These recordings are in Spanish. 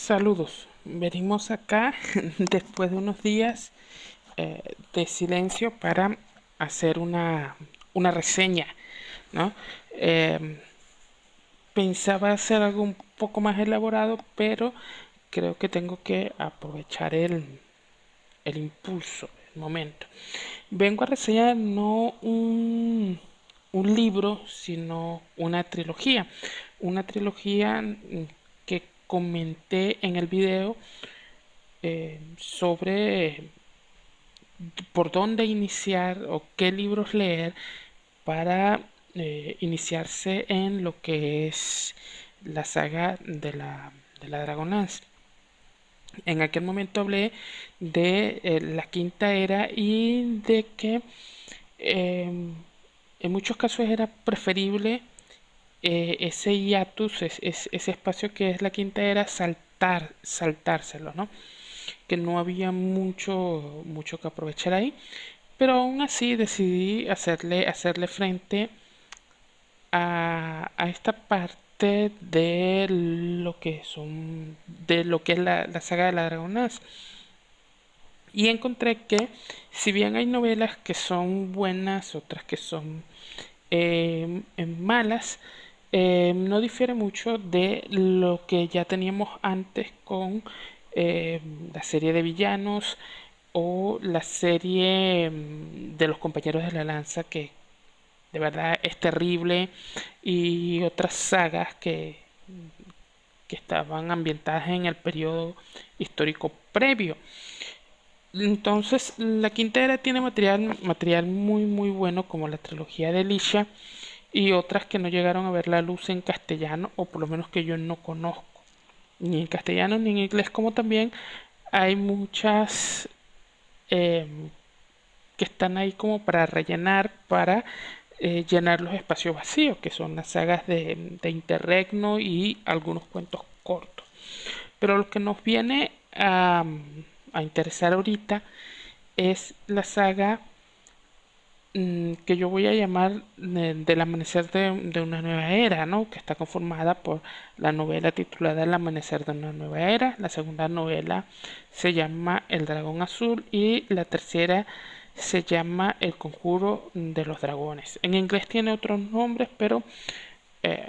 Saludos, venimos acá después de unos días de silencio para hacer una reseña, ¿no? Eh, Pensaba hacer algo un poco más elaborado, pero creo que tengo que aprovechar el impulso, el momento. Vengo a reseñar no un libro, sino una trilogía. Una trilogía que comenté en el video sobre por dónde iniciar o qué libros leer para iniciarse en lo que es la saga de la Dragonlance. En aquel momento hablé de la Quinta Era y de que en muchos casos era preferible ese hiatus, ese espacio que es la Quinta Era, saltárselo, ¿no? Que no había mucho que aprovechar ahí, pero aún así decidí hacerle frente a esta parte de lo que es la saga de la Dragonás. Y encontré que si bien hay novelas que son buenas, otras que son malas, no difiere mucho de lo que ya teníamos antes con eh, la serie de villanos o la serie de los compañeros de la lanza, que de verdad es terrible, y otras sagas que estaban ambientadas en el periodo histórico previo. Entonces, la Quinta Era tiene material muy bueno, como la trilogía de Elisha y otras que no llegaron a ver la luz en castellano, o por lo menos que yo no conozco, ni en castellano ni en inglés, como también hay muchas eh, que están ahí como para rellenar, para llenar los espacios vacíos, que son las sagas de Interregno y algunos cuentos cortos. Pero lo que nos viene a interesar ahorita es la saga que yo voy a llamar del amanecer de una nueva era, ¿no? Que está conformada por la novela titulada El amanecer de una nueva era, la segunda novela se llama El dragón azul y la tercera se llama El conjuro de los dragones. En inglés tiene otros nombres, pero eh,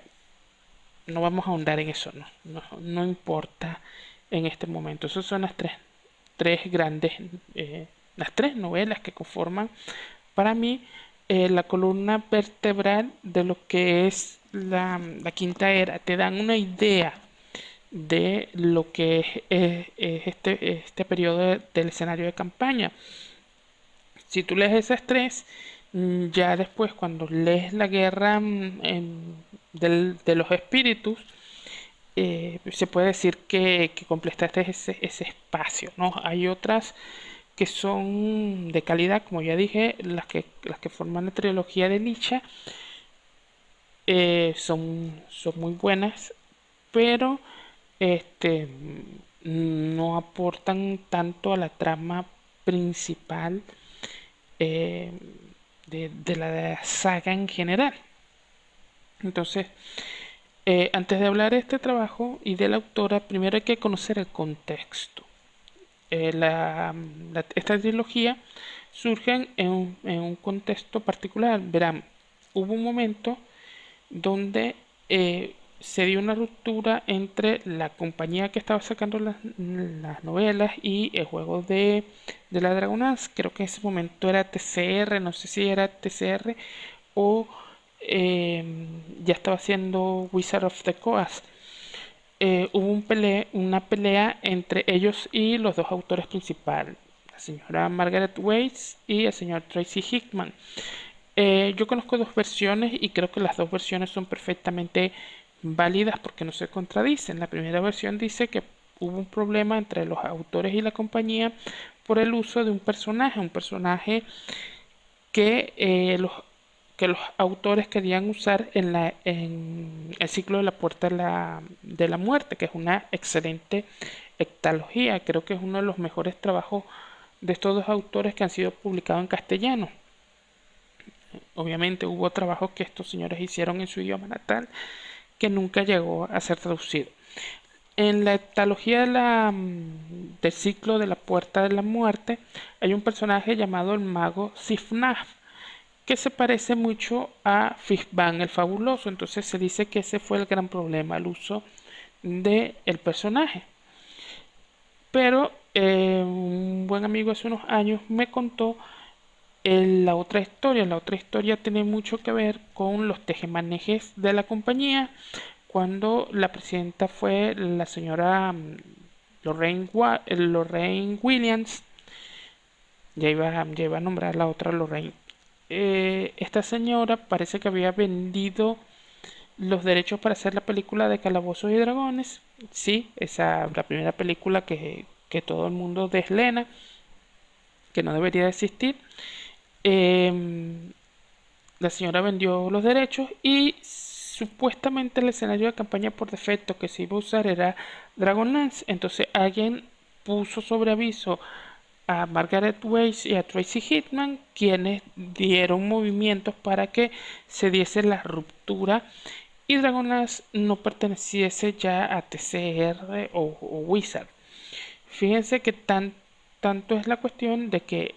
no vamos a ahondar en eso, no importa en este momento. Esas son tres grandes, las tres novelas que conforman para mí la columna vertebral de lo que es la Quinta Era. Te dan una idea de lo que es este periodo del escenario de campaña. Si tú lees esas tres, ya después cuando lees la guerra de los espíritus, se puede decir que completaste ese espacio, ¿no? Hay otras que son de calidad, como ya dije, las que forman la trilogía de Licha, son muy buenas, pero este, no aportan tanto a la trama principal eh, de la saga en general. Entonces, antes de hablar de este trabajo y de la autora, primero hay que conocer el contexto. Esta trilogía surge en un contexto particular. Verán, hubo un momento donde se dio una ruptura entre la compañía que estaba sacando las novelas y el juego de la Dragonance. Creo que en ese momento era TCR, no sé si era TCR o eh, ya estaba haciendo Wizard of the Coast. Hubo una pelea entre ellos y los dos autores principales, la señora Margaret Weiss y el señor Tracy Hickman. Yo conozco dos versiones y creo que las dos versiones son perfectamente válidas porque no se contradicen. La primera versión dice que hubo un problema entre los autores y la compañía por el uso de un personaje que que los autores querían usar en el ciclo de la Puerta de la Muerte, que es una excelente hectalogía. Creo que es uno de los mejores trabajos de estos dos autores que han sido publicados en castellano. Obviamente hubo trabajos que estos señores hicieron en su idioma natal que nunca llegó a ser traducido. En la etalogía del ciclo de la Puerta de la Muerte hay un personaje llamado el mago Sifnaf que se parece mucho a Fishban el Fabuloso. Entonces se dice que ese fue el gran problema, el uso del personaje. Pero un buen amigo hace unos años me contó la otra historia. La otra historia tiene mucho que ver con los tejemanejes de la compañía cuando la presidenta fue la señora Lorraine Williams. Ya iba a nombrar la otra Lorraine. Esta señora parece que había vendido los derechos para hacer la película de Calabozos y Dragones. Sí, esa la primera película que todo el mundo deslena, que no debería de existir. Em, la señora vendió los derechos y supuestamente el escenario de campaña por defecto que se iba a usar era Dragonlance. Entonces alguien puso sobre aviso a Margaret Weiss y a Tracy Hitman, quienes dieron movimientos para que se diese la ruptura y Dragonlance no perteneciese ya a TCR o Wizard. Fíjense que tanto es la cuestión de que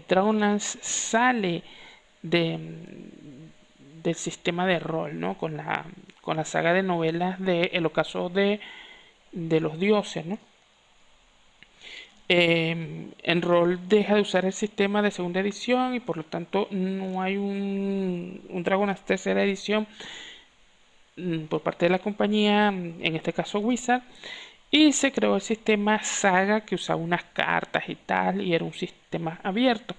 Dragonlance sale de, del sistema de rol, ¿no? Con la saga de novelas de El ocaso de los dioses, ¿no? En rol deja de usar el sistema de segunda edición y por lo tanto no hay un Dragonlance tercera edición por parte de la compañía, en este caso Wizard, y se creó el sistema Saga que usaba unas cartas y tal, y era un sistema abierto.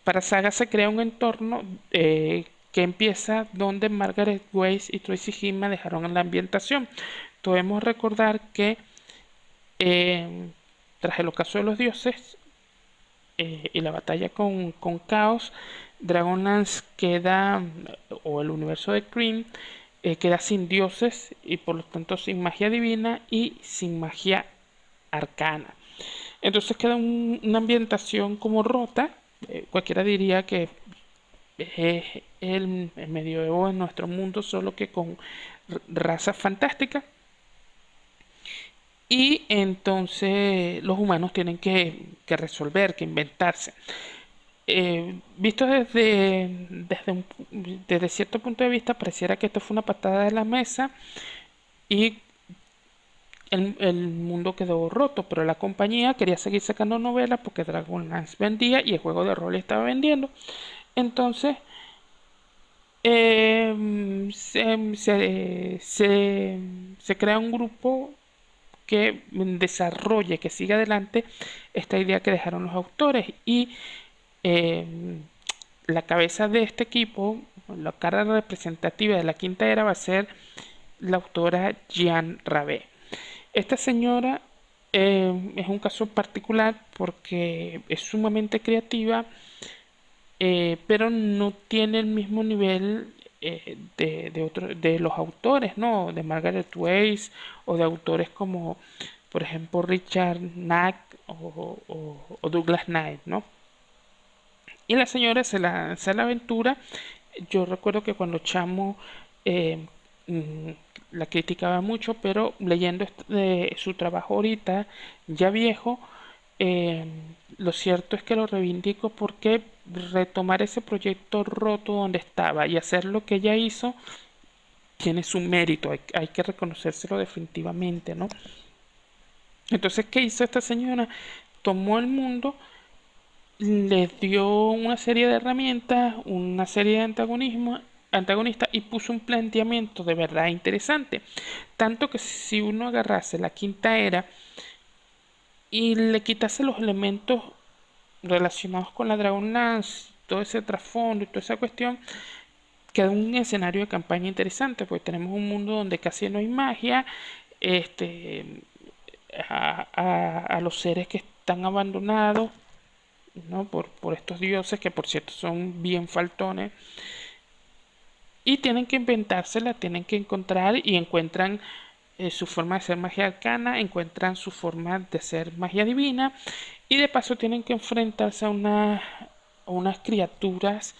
Para Saga se crea un entorno que empieza donde Margaret Weiss y Tracy Hickman dejaron la ambientación. Debemos recordar que tras el ocaso de los dioses y la batalla con Caos, Dragonlance queda, o el universo de Cream, queda sin dioses y por lo tanto sin magia divina y sin magia arcana. Entonces queda una ambientación como rota. Cualquiera diría que es el medioevo en nuestro mundo, solo que con razas fantásticas. Y entonces los humanos tienen que resolver, que inventarse. Visto desde cierto punto de vista, pareciera que esto fue una patada de la mesa y el mundo quedó roto, pero la compañía quería seguir sacando novelas porque Dragonlance vendía y el juego de rol estaba vendiendo. Entonces, se crea un grupo que desarrolle, que siga adelante esta idea que dejaron los autores y eh, la cabeza de este equipo, la cara representativa de la quinta era va a ser la autora Jean Rabé. Esta señora es un caso particular porque es sumamente creativa, pero no tiene el mismo nivel de los autores, ¿no? De Margaret Weiss o de autores como, por ejemplo, Richard Knack o Douglas Knight, ¿no? Y la señora se lanza a la aventura. Yo recuerdo que cuando Chamo eh, mm, la criticaba mucho, pero leyendo su trabajo ahorita, ya viejo, eh, lo cierto es que lo reivindico porque retomar ese proyecto roto donde estaba y hacer lo que ella hizo tiene su mérito, hay que reconocérselo definitivamente, ¿no? Entonces, ¿qué hizo esta señora? Tomó el mundo, les dio una serie de herramientas, una serie de antagonistas y puso un planteamiento de verdad interesante. Tanto que si uno agarrase la quinta era y le quitase los elementos relacionados con la Dragonlance, todo ese trasfondo y toda esa cuestión, queda un escenario de campaña interesante, porque tenemos un mundo donde casi no hay magia, este, a los seres que están abandonados, ¿no? por estos dioses, que por cierto son bien faltones, y tienen que inventársela, tienen que encontrar y encuentran su forma de ser magia arcana, encuentran su forma de ser magia divina y de paso tienen que enfrentarse a unas criaturas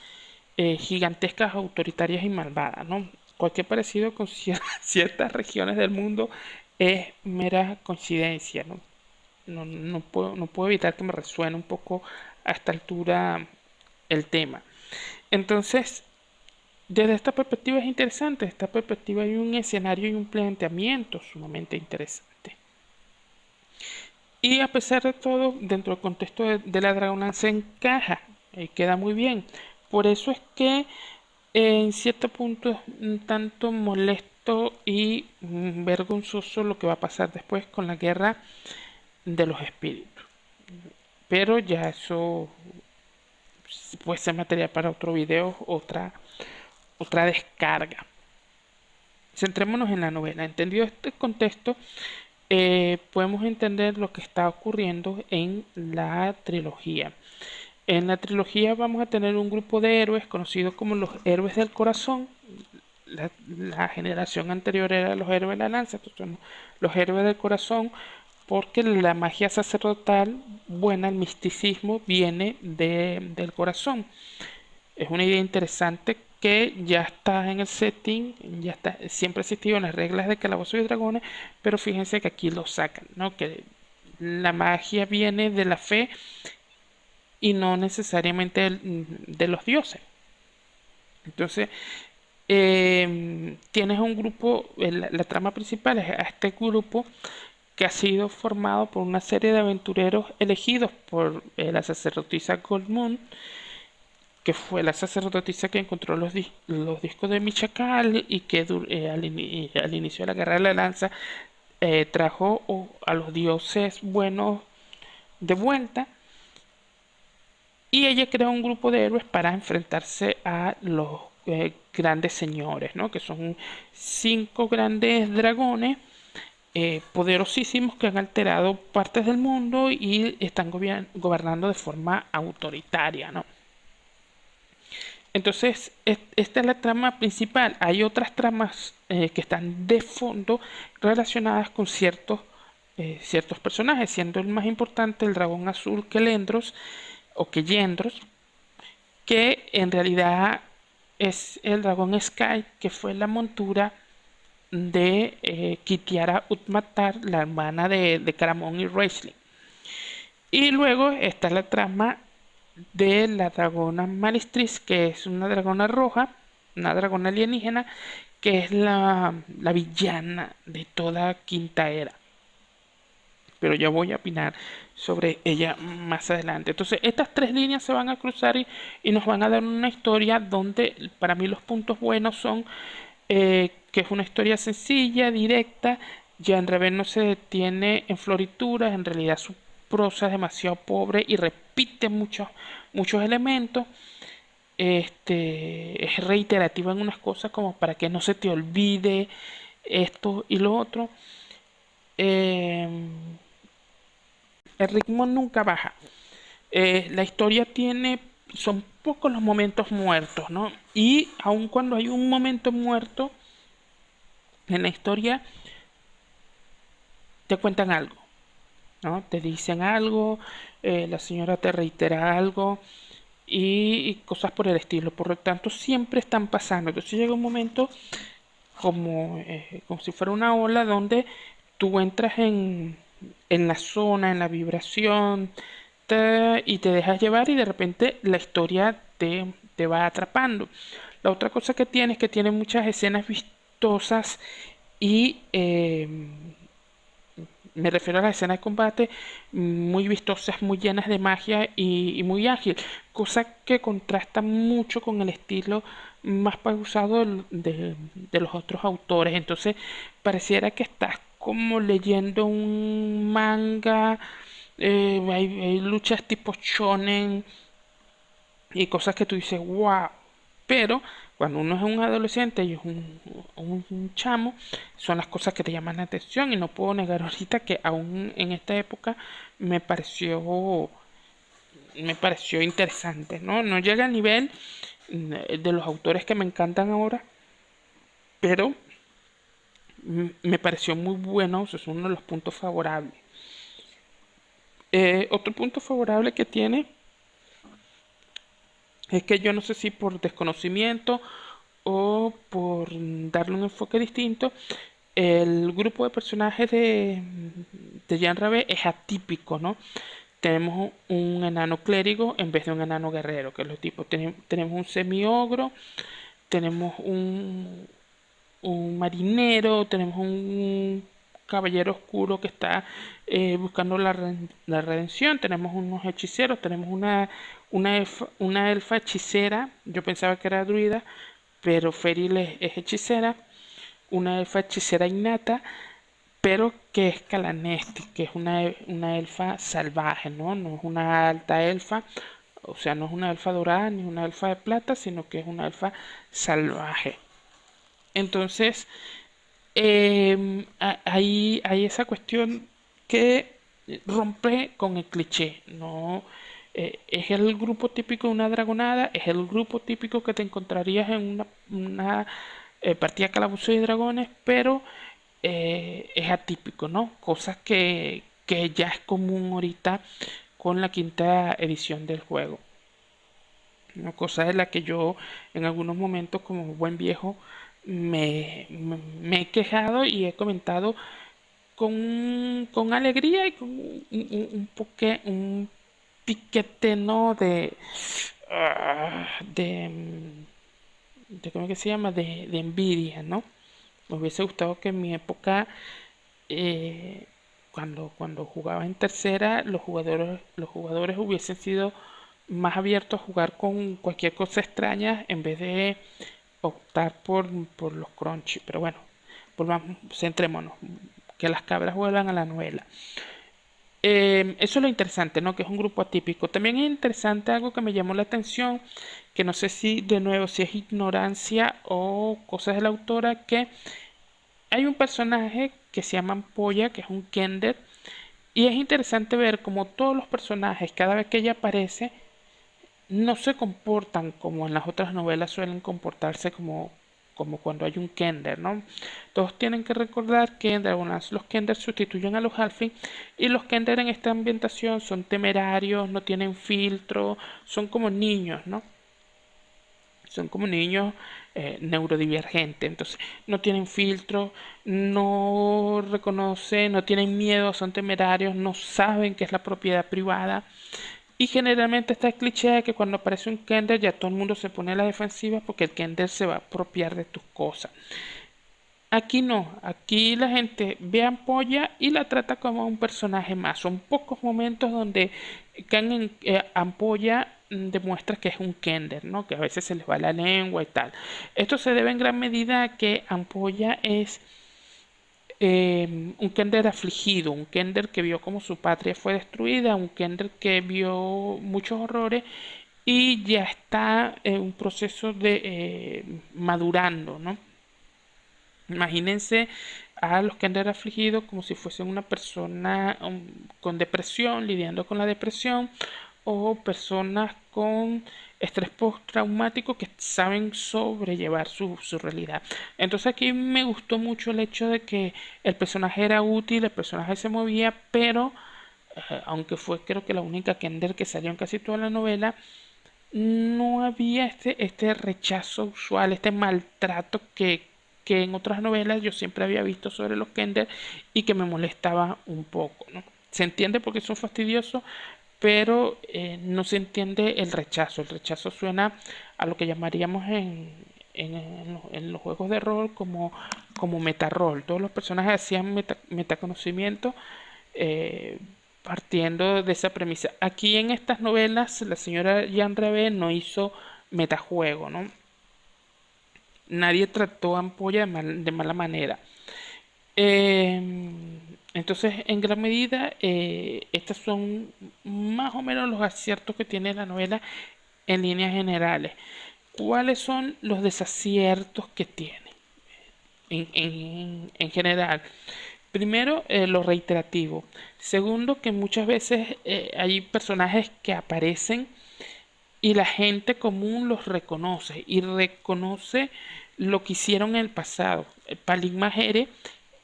gigantescas, autoritarias y malvadas, ¿no? cualquier parecido con ciertas regiones del mundo es mera coincidencia, ¿no? No puedo evitar que me resuene un poco a esta altura el tema. Entonces, desde esta perspectiva es interesante, desde esta perspectiva hay un escenario y un planteamiento sumamente interesante. Y a pesar de todo, dentro del contexto de la Dragonlance encaja, queda muy bien. Por eso es que en cierto punto es un tanto molesto y vergonzoso lo que va a pasar después con la guerra de los espíritus. Pero ya eso puede ser material para otro video, otra descarga. Centrémonos en la novela. Entendido este contexto, podemos entender lo que está ocurriendo en la trilogía. En la trilogía vamos a tener un grupo de héroes conocidos como los héroes del corazón. La generación anterior era los héroes de la lanza, estos son los héroes del corazón, porque la magia sacerdotal buena, el misticismo, viene del corazón. Es una idea interesante que ya está en el setting, ya está, siempre ha existido en las reglas de Calabozos y Dragones, pero fíjense que aquí lo sacan, ¿no? Que la magia viene de la fe y no necesariamente de los dioses. Entonces, tienes un grupo, la trama principal es a este grupo que ha sido formado por una serie de aventureros elegidos por la sacerdotisa Goldmoon, que fue la sacerdotisa que encontró los discos de Michacal y que al inicio de la guerra de la lanza trajo a los dioses buenos de vuelta, y ella creó un grupo de héroes para enfrentarse a los grandes señores, ¿no? Que son 5 grandes dragones poderosísimos que han alterado partes del mundo y están gobernando de forma autoritaria, ¿no? Entonces, esta es la trama principal. Hay otras tramas que están de fondo relacionadas con ciertos personajes, siendo el más importante el dragón azul Kelendros o Keyendros, que en realidad es el dragón Sky, que fue la montura de Kitiara Utmatar, la hermana de Caramón y Raistlin. Y luego está la trama de la dragona Malistris, que es una dragona roja, una dragona alienígena, que es la villana de toda Quinta Era. Pero ya voy a opinar sobre ella más adelante. Entonces, estas 3 líneas se van a cruzar y nos van a dar una historia donde para mí los puntos buenos son que es una historia sencilla, directa. Jean Revel no se detiene en florituras, en realidad su prosa es demasiado pobre y repite muchos elementos. Es reiterativa en unas cosas como para que no se te olvide esto y lo otro. Eh, el ritmo nunca baja. La historia son pocos los momentos muertos, ¿no? Y aun cuando hay un momento muerto en la historia, te cuentan algo, ¿no? Te dicen algo, la señora te reitera algo y cosas por el estilo. Por lo tanto, siempre están pasando. Entonces llega un momento como si fuera una ola donde tú entras en la zona, en la vibración, y te dejas llevar y de repente la historia te va atrapando. La otra cosa que tiene es que tiene muchas escenas vistosas y me refiero a las escenas de combate muy vistosas, muy llenas de magia y muy ágil, cosa que contrasta mucho con el estilo más pausado de los otros autores. Entonces pareciera que estás como leyendo un manga, hay luchas tipo shonen y cosas que tú dices, wow. Pero cuando uno es un adolescente y es un chamo, son las cosas que te llaman la atención. Y no puedo negar ahorita que aún en esta época me pareció, me pareció interesante, ¿no? No llega al nivel de los autores que me encantan ahora, pero me pareció muy bueno, eso es uno de los puntos favorables. Otro punto favorable que tiene es que yo no sé si por desconocimiento o por darle un enfoque distinto, el grupo de personajes de Jean Rabe es atípico, ¿no? Tenemos un enano clérigo en vez de un enano guerrero, que es lo tipo. Tenemos un semi-ogro, tenemos un marinero, tenemos un caballero oscuro que está buscando la redención, tenemos unos hechiceros, tenemos una elfa hechicera, yo pensaba que era druida, pero Feril es hechicera, una elfa hechicera innata, pero que es Calanesti, que es una elfa salvaje, ¿no? No es una alta elfa, o sea, no es una elfa dorada ni una elfa de plata, sino que es una elfa salvaje. Entonces, hay esa cuestión que rompe con el cliché, ¿no? Es el grupo típico de una dragonada, es el grupo típico que te encontrarías en una partida Calabozos y Dragones, pero es atípico, ¿no? Cosas que ya es común ahorita con la quinta edición del juego, ¿no? Cosas de las que yo en algunos momentos como buen viejo me he quejado y he comentado con alegría y con un piquete, ¿no? De ¿cómo que se llama? De envidia, ¿no? Me hubiese gustado que en mi época, eh, cuando jugaba en tercera, los jugadores hubiesen sido más abiertos a jugar con cualquier cosa extraña en vez de optar por los crunchy. Pero bueno, volvamos, centrémonos, que las cabras vuelvan a la novela. Eso es lo interesante, ¿no? Que es un grupo atípico. También es interesante algo que me llamó la atención, que no sé si de nuevo si es ignorancia o cosas de la autora, que hay un personaje que se llama Ampolla, que es un Kender, y es interesante ver como todos los personajes, cada vez que ella aparece, no se comportan como en las otras novelas suelen comportarse como cuando hay un Kender, ¿no? Todos tienen que recordar que en Dragonlance los Kender sustituyen a los Halfling y los Kender en esta ambientación son temerarios, no tienen filtro, son como niños, ¿no? Son como niños neurodivergentes, entonces no tienen filtro, no reconocen, no tienen miedo, son temerarios, no saben qué es la propiedad privada. Y generalmente está el cliché de que cuando aparece un Kender ya todo el mundo se pone a la defensiva porque el Kender se va a apropiar de tus cosas. Aquí no, aquí la gente ve a Ampolla y la trata como un personaje más. Son pocos momentos donde Ampolla demuestra que es un Kender, ¿no? Que a veces se les va la lengua y tal. Esto se debe en gran medida a que Ampolla es un Kender afligido, un Kender que vio como su patria fue destruida, un Kender que vio muchos horrores y ya está en un proceso de madurando, ¿no? Imagínense a los Kender afligidos como si fuesen una persona con depresión, lidiando con la depresión, o personas con estrés postraumático que saben sobrellevar su realidad. Entonces aquí me gustó mucho el hecho de que el personaje era útil, el personaje se movía, pero aunque fue creo que la única Kender que salió en casi toda la novela, no había este rechazo usual, este maltrato que en otras novelas yo siempre había visto sobre los Kender y que me molestaba un poco, ¿no? Se entiende porque son fastidiosos, pero no se entiende el rechazo. El rechazo suena a lo que llamaríamos en los juegos de rol como metarrol. Todos los personajes hacían metaconocimiento eh, partiendo de esa premisa. Aquí en estas novelas la señora Jean Reve no hizo metajuego, ¿no? Nadie trató a Ampolla de mala manera. Eh, entonces, en gran medida, estos son más o menos los aciertos que tiene la novela en líneas generales. ¿Cuáles son los desaciertos que tiene en general? Primero, lo reiterativo. Segundo, que muchas veces hay personajes que aparecen y la gente común los reconoce y reconoce lo que hicieron en el pasado. Palin Majere,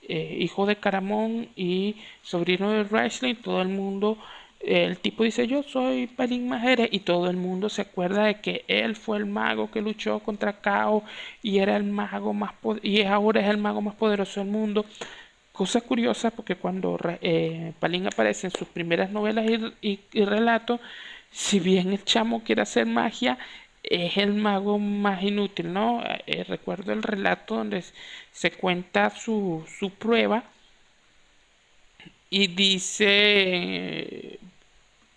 hijo de Caramón y sobrino de Raistlin, todo el mundo el tipo dice, yo soy Balin Majere, y todo el mundo se acuerda de que él fue el mago que luchó contra Cao y era el mago y ahora es el mago más poderoso del mundo. Cosa curiosa porque cuando Balin aparece en sus primeras novelas y relatos, si bien el chamo quiere hacer magia, es el mago más inútil, ¿no? Recuerdo el relato donde se cuenta su prueba y dice,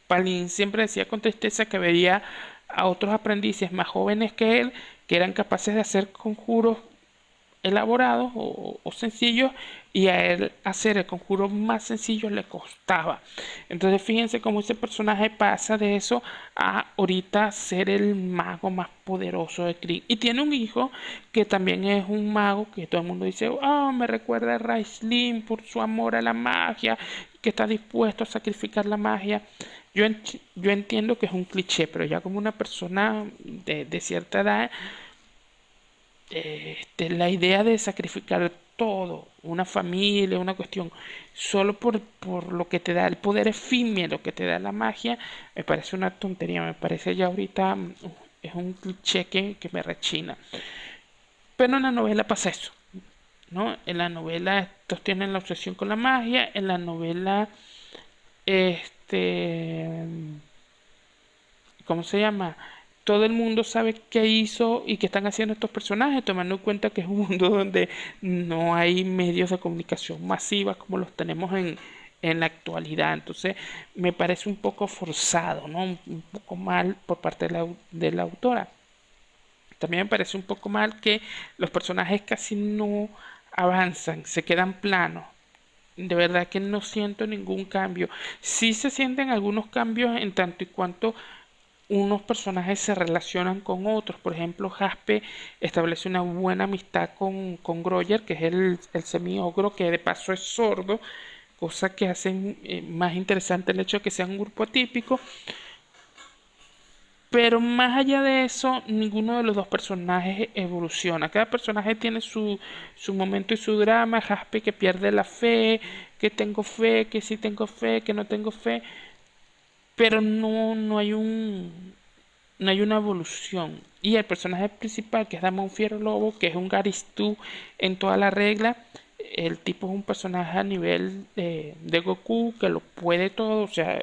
Palin siempre decía con tristeza que veía a otros aprendices más jóvenes que él que eran capaces de hacer conjuros elaborados o sencillos, y a él hacer el conjuro más sencillo le costaba. Entonces fíjense cómo ese personaje pasa de eso a ahorita ser el mago más poderoso de Krieg. Y tiene un hijo que también es un mago que todo el mundo dice, oh, me recuerda a Raistlin por su amor a la magia, que está dispuesto a sacrificar la magia. Yo entiendo que es un cliché, pero ya como una persona de cierta edad, la idea de sacrificar todo, una familia, una cuestión, solo por lo que te da el poder efímero que te da la magia, me parece una tontería, me parece ya ahorita es un cliché que me rechina. Pero en la novela pasa eso, ¿no? En la novela estos tienen la obsesión con la magia, en la novela, este, ¿cómo se llama? Todo el mundo sabe qué hizo y qué están haciendo estos personajes, tomando en cuenta que es un mundo donde no hay medios de comunicación masivas como los tenemos en la actualidad. Entonces, me parece un poco forzado, ¿no? Un poco mal por parte de la autora. También me parece un poco mal que los personajes casi no avanzan, se quedan planos. De verdad que no siento ningún cambio. Sí se sienten algunos cambios en tanto y cuanto unos personajes se relacionan con otros. Por ejemplo, Jaspe establece una buena amistad con Groyer, que es el semi-ogro, que de paso es sordo, cosa que hace más interesante el hecho de que sea un grupo atípico. Pero más allá de eso, ninguno de los dos personajes evoluciona. Cada personaje tiene su momento y su drama. Jaspe que pierde la fe, que tengo fe, que sí tengo fe, que no tengo fe. Pero no hay una evolución. Y el personaje principal, que es Damon Fiero Lobo, que es un Garistú en toda la regla, el tipo es un personaje a nivel de Goku, que lo puede todo, o sea,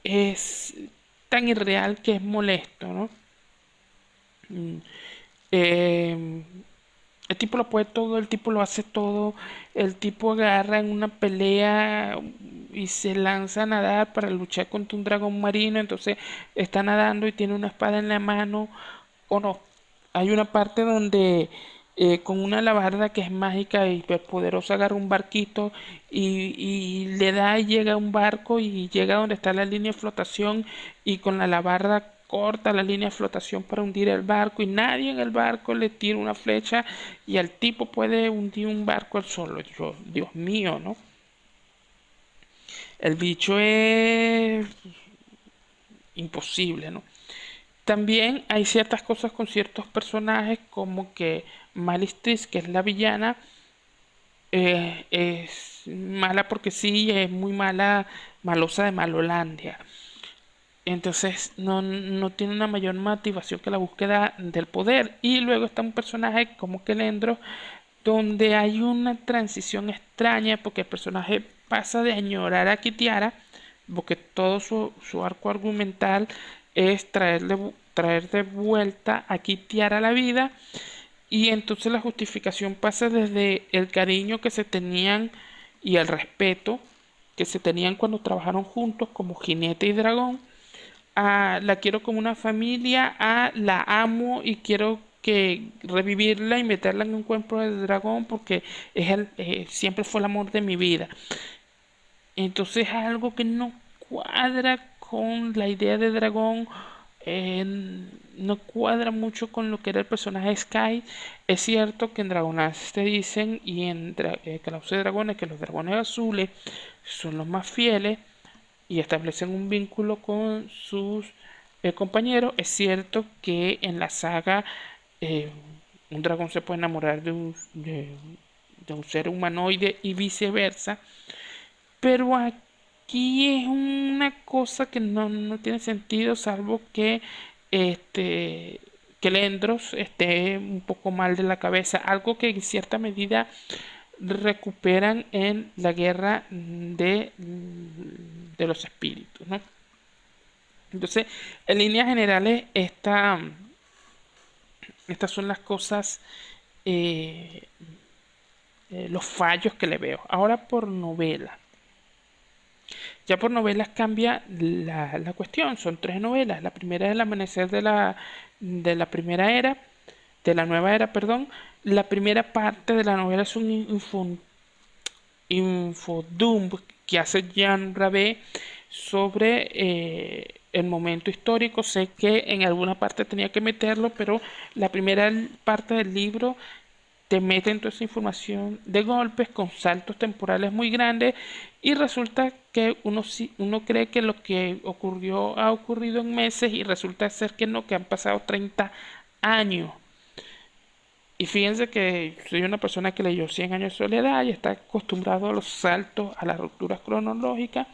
es tan irreal que es molesto, ¿no? Mm, eh, el tipo lo puede todo, el tipo lo hace todo, el tipo agarra en una pelea y se lanza a nadar para luchar contra un dragón marino, entonces está nadando y tiene una espada en la mano, o no. Hay una parte donde con una alabarda que es mágica y poderosa agarra un barquito y le da y llega a un barco y llega donde está la línea de flotación y con la alabarda corta la línea de flotación para hundir el barco y nadie en el barco le tira una flecha y el tipo puede hundir un barco al solo. Yo, Dios mío, ¿no? El bicho es imposible, ¿no? También hay ciertas cosas con ciertos personajes, como que Malice, que es la villana, es mala porque sí, es muy mala, malosa de Malolandia. Entonces no tiene una mayor motivación que la búsqueda del poder. Y luego está un personaje como Kelendro, donde hay una transición extraña porque el personaje pasa de añorar a Kitiara, porque todo su arco argumental es traer de vuelta a Kitiara a la vida, y entonces la justificación pasa desde el cariño que se tenían y el respeto que se tenían cuando trabajaron juntos como jinete y dragón, a la quiero como una familia, a la amo y quiero que revivirla y meterla en un cuerpo de dragón porque siempre fue el amor de mi vida. Entonces es algo que no cuadra con la idea de dragón, eh, no cuadra mucho con lo que era el personaje de Sky. Es cierto que en Dragonlance te dicen, y en Calabozos de Dragones, que los dragones azules son los más fieles y establecen un vínculo con sus compañeros. Es cierto que en la saga eh, un dragón se puede enamorar de un ser humanoide y viceversa, pero aquí es una cosa que no tiene sentido, salvo que este que Lendros esté un poco mal de la cabeza, algo que en cierta medida recuperan en la guerra de los espíritus, ¿no? Entonces, en líneas generales, estas son las cosas, eh, los fallos que le veo. Ahora por novela. Ya por novelas cambia la cuestión. Son tres novelas. La primera es El amanecer de la primera era, de la nueva era, perdón. La primera parte de la novela es un infodump que hace Jean Rabé sobre el momento histórico. Sé que en alguna parte tenía que meterlo, pero la primera parte del libro te meten toda esa información de golpes con saltos temporales muy grandes y resulta que uno cree que lo que ocurrió ha ocurrido en meses y resulta ser que no, que han pasado 30 años. Y fíjense que soy una persona que leyó Cien años de soledad y está acostumbrado a los saltos, a las rupturas cronológicas.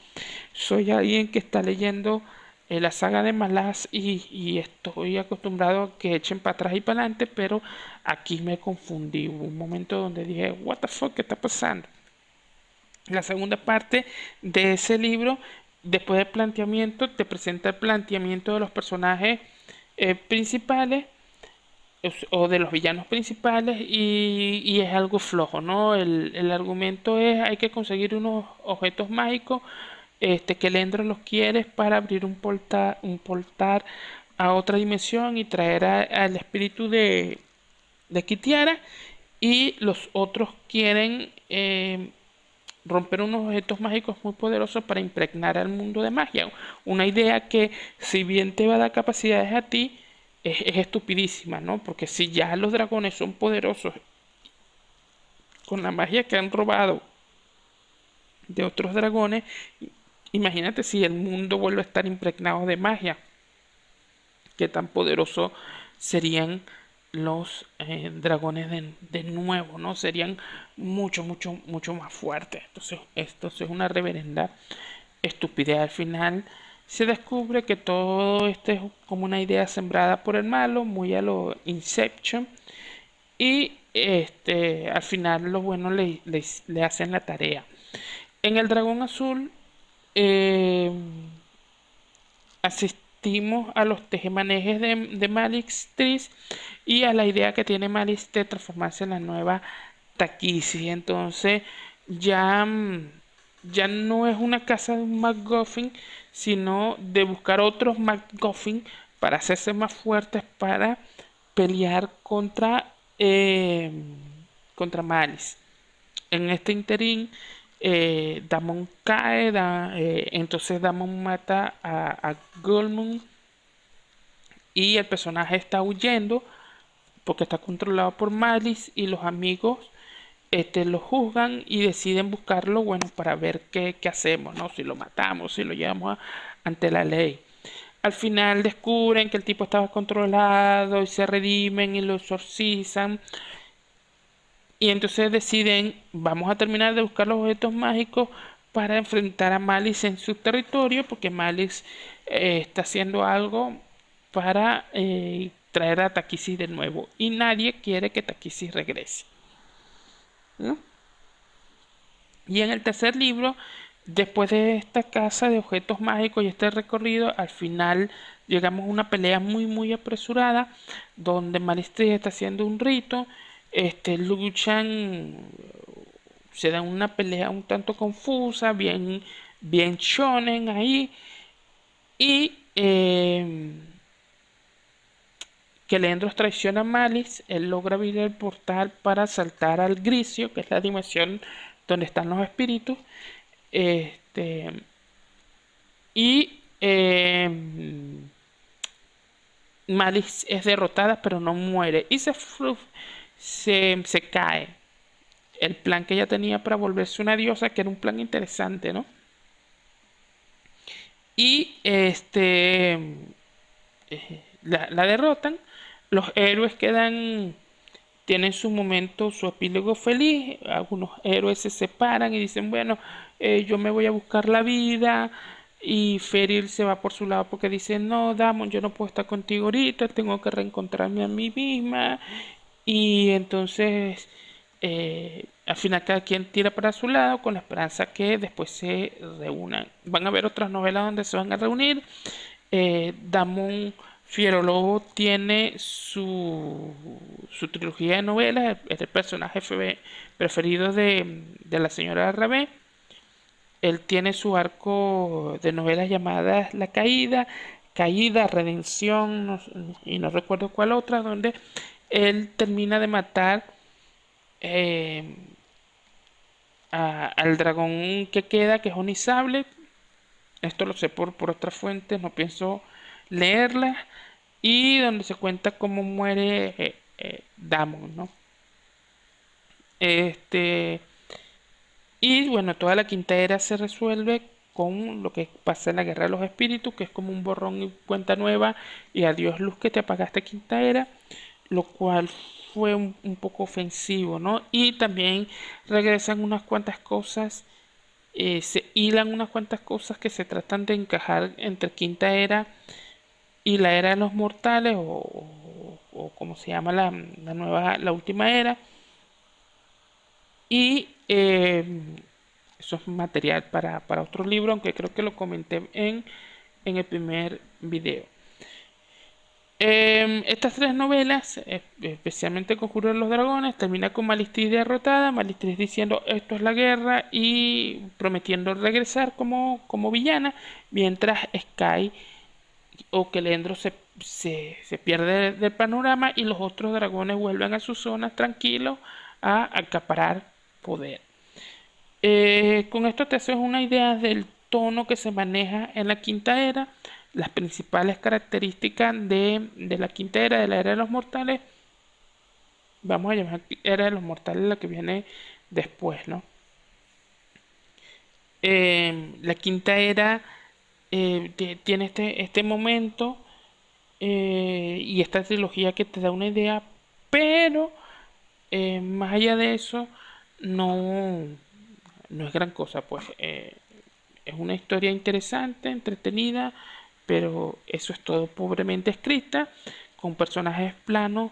Soy alguien que está leyendo la saga de Malas y estoy acostumbrado a que echen para atrás y para adelante, pero aquí me confundí. Hubo un momento donde dije, what the fuck, ¿qué está pasando? La segunda parte de ese libro, después del planteamiento, te presenta el planteamiento de los personajes principales o de los villanos principales y es algo flojo, ¿no? El argumento es hay que conseguir unos objetos mágicos que Lendro los quiere para abrir un portal a otra dimensión y traer al espíritu de Kitiara y los otros quieren romper unos objetos mágicos muy poderosos para impregnar al mundo de magia. Una idea que, si bien te va a dar capacidades a ti, es estupidísima, ¿no? Porque si ya los dragones son poderosos con la magia que han robado de otros dragones, imagínate si el mundo vuelve a estar impregnado de magia, qué tan poderosos serían los dragones de nuevo, ¿no? Serían mucho, mucho, mucho más fuertes. Entonces, esto es una reverenda estupidez. Al final se descubre que todo esto es como una idea sembrada por el malo, muy a lo Inception. Y al final los buenos le hacen la tarea. En el Dragón Azul eh, asistimos a los tejemanejes de Malix Tris y a la idea que tiene Malix de transformarse en la nueva Takisi. Entonces ya, ya no es una casa de un MacGuffin, sino de buscar otros MacGuffin para hacerse más fuertes para pelear contra Malice. En este interín, Damon cae, entonces Damon mata a Goldmoon y el personaje está huyendo porque está controlado por Malice y los amigos lo juzgan y deciden buscarlo, bueno, para ver qué hacemos, ¿no? Si lo matamos, si lo llevamos ante la ley. Al final descubren que el tipo estaba controlado y se redimen y lo exorcizan. Y entonces deciden, vamos a terminar de buscar los objetos mágicos para enfrentar a Malice en su territorio, porque Malice está haciendo algo para traer a Takisi de nuevo. Y nadie quiere que Takisi regrese, ¿no? Y en el tercer libro, después de esta casa de objetos mágicos y este recorrido, al final llegamos a una pelea muy muy apresurada, donde Malistri está haciendo un rito, luchan, se dan una pelea un tanto confusa, bien shonen ahí, y que Leandros traiciona a Malice, él logra abrir el portal para saltar al Grisio, que es la dimensión donde están los espíritus, este, y Malice es derrotada, pero no muere. Y se cae. El plan que ella tenía para volverse una diosa, que era un plan interesante, ¿no? Y la derrotan. Los héroes quedan tiene en su momento su epílogo feliz. Algunos héroes se separan y dicen, bueno, yo me voy a buscar la vida. Y Feril se va por su lado porque dice, no, Damon, yo no puedo estar contigo ahorita, tengo que reencontrarme a mí misma. Y entonces, al final cada quien tira para su lado con la esperanza que después se reúnan. Van a haber otras novelas donde se van a reunir. Damon Fierolobo tiene su trilogía de novelas, es el personaje preferido de la señora Rabé. Él tiene su arco de novelas llamadas La Caída, Caída, Redención, y no recuerdo cuál otra, donde él termina de matar eh, al dragón que queda, que es Onisable. Esto lo sé por otras fuentes, no pienso leerlas. Y donde se cuenta cómo muere Damon, ¿no? Este, y bueno, toda la quinta era se resuelve con lo que pasa en la Guerra de los Espíritus, que es como un borrón y cuenta nueva, y adiós luz que te apagaste quinta era, lo cual fue un poco ofensivo, ¿no? Y también regresan unas cuantas cosas, se hilan unas cuantas cosas que se tratan de encajar entre quinta era y la era de los mortales, o como se llama la nueva, la última era. Y eso es material para otro libro, aunque creo que lo comenté en el primer video. Estas tres novelas, especialmente Conjuro de los Dragones, termina con Malistriz derrotada, Malistriz diciendo esto es la guerra y prometiendo regresar como villana, mientras Sky o Kelendro se pierde del panorama y los otros dragones vuelven a sus zonas tranquilos a acaparar poder. Con esto te haces una idea del tono que se maneja en la quinta era, las principales características de la quinta era, de la era de los mortales. Vamos a llamar era de los mortales la que viene después, ¿no? La quinta era tiene este momento y esta trilogía que te da una idea, pero más allá de eso, no, no es gran cosa, pues es una historia interesante, entretenida, pero eso es todo pobremente escrita, con personajes planos,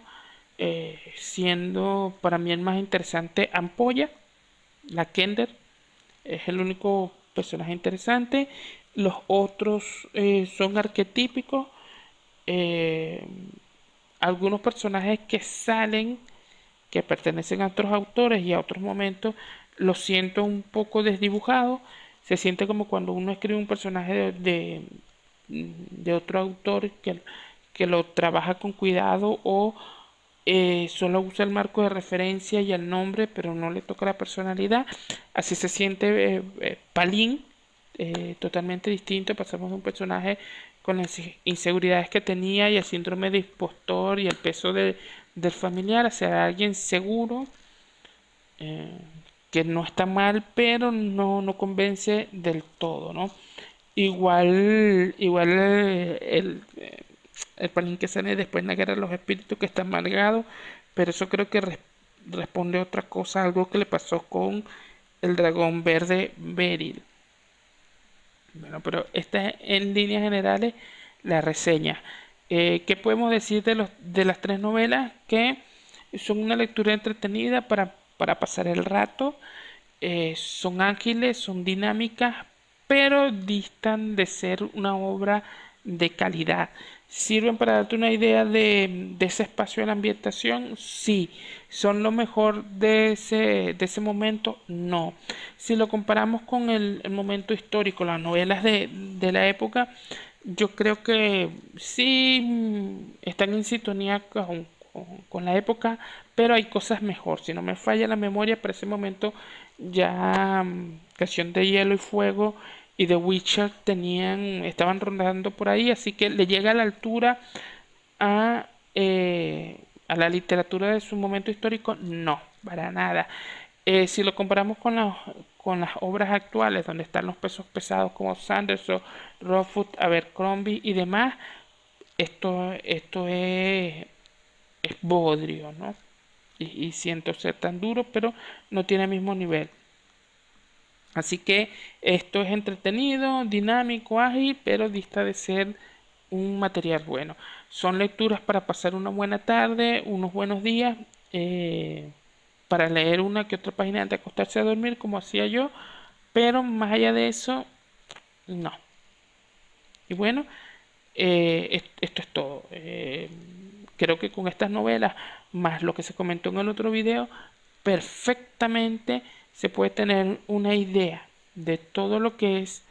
siendo para mí el más interesante Ampolla, la Kender, es el único personaje interesante. Los otros son arquetípicos. eh, Algunos personajes que salen, que pertenecen a otros autores y a otros momentos, los siento un poco desdibujados. Se siente como cuando uno escribe un personaje de otro autor que lo trabaja con cuidado o solo usa el marco de referencia y el nombre, pero no le toca la personalidad. Así se siente Palin, totalmente distinto. Pasamos de un personaje con las inseguridades que tenía y el síndrome de impostor y el peso del familiar hacia alguien seguro, eh, que no está mal, pero no convence del todo, ¿no? Igual el Palín que sale después en la guerra de los espíritus que está amargado, pero eso creo que responde a otra cosa, algo que le pasó con el dragón verde Beryl. Bueno, pero esta es en líneas generales la reseña. ¿Qué podemos decir de las tres novelas? Que son una lectura entretenida para pasar el rato, son ágiles, son dinámicas, pero distan de ser una obra de calidad. ¿Sirven para darte una idea de ese espacio de la ambientación? Sí. ¿Son lo mejor de ese momento? No. Si lo comparamos con el momento histórico, las novelas de la época, yo creo que sí están en sintonía con la época, pero hay cosas mejor. Si no me falla la memoria, para ese momento ya Canción de Hielo y Fuego y The Witcher estaban rondando por ahí, así que le llega a la altura a, a la literatura de su momento histórico, no, para nada. Si lo comparamos con las obras actuales, donde están los pesos pesados como Sanderson, Rothfuss, Abercrombie y demás, esto es bodrio, ¿no? y siento ser tan duro, pero no tiene el mismo nivel. Así que esto es entretenido, dinámico, ágil, pero dista de ser un material bueno. Son lecturas para pasar una buena tarde, unos buenos días, eh, para leer una que otra página antes de acostarse a dormir, como hacía yo, pero más allá de eso, no. Y bueno, esto es todo. Creo que con estas novelas, más lo que se comentó en el otro video, perfectamente se puede tener una idea de todo lo que es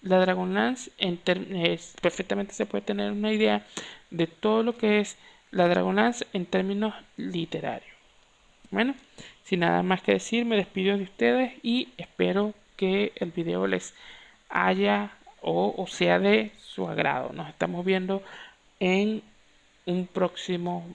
la Dragonlance. Perfectamente se puede tener una idea de todo lo que es la Dragonlance en términos literarios. Bueno, sin nada más que decir, me despido de ustedes y espero que el video les haya o sea de su agrado. Nos estamos viendo en un próximo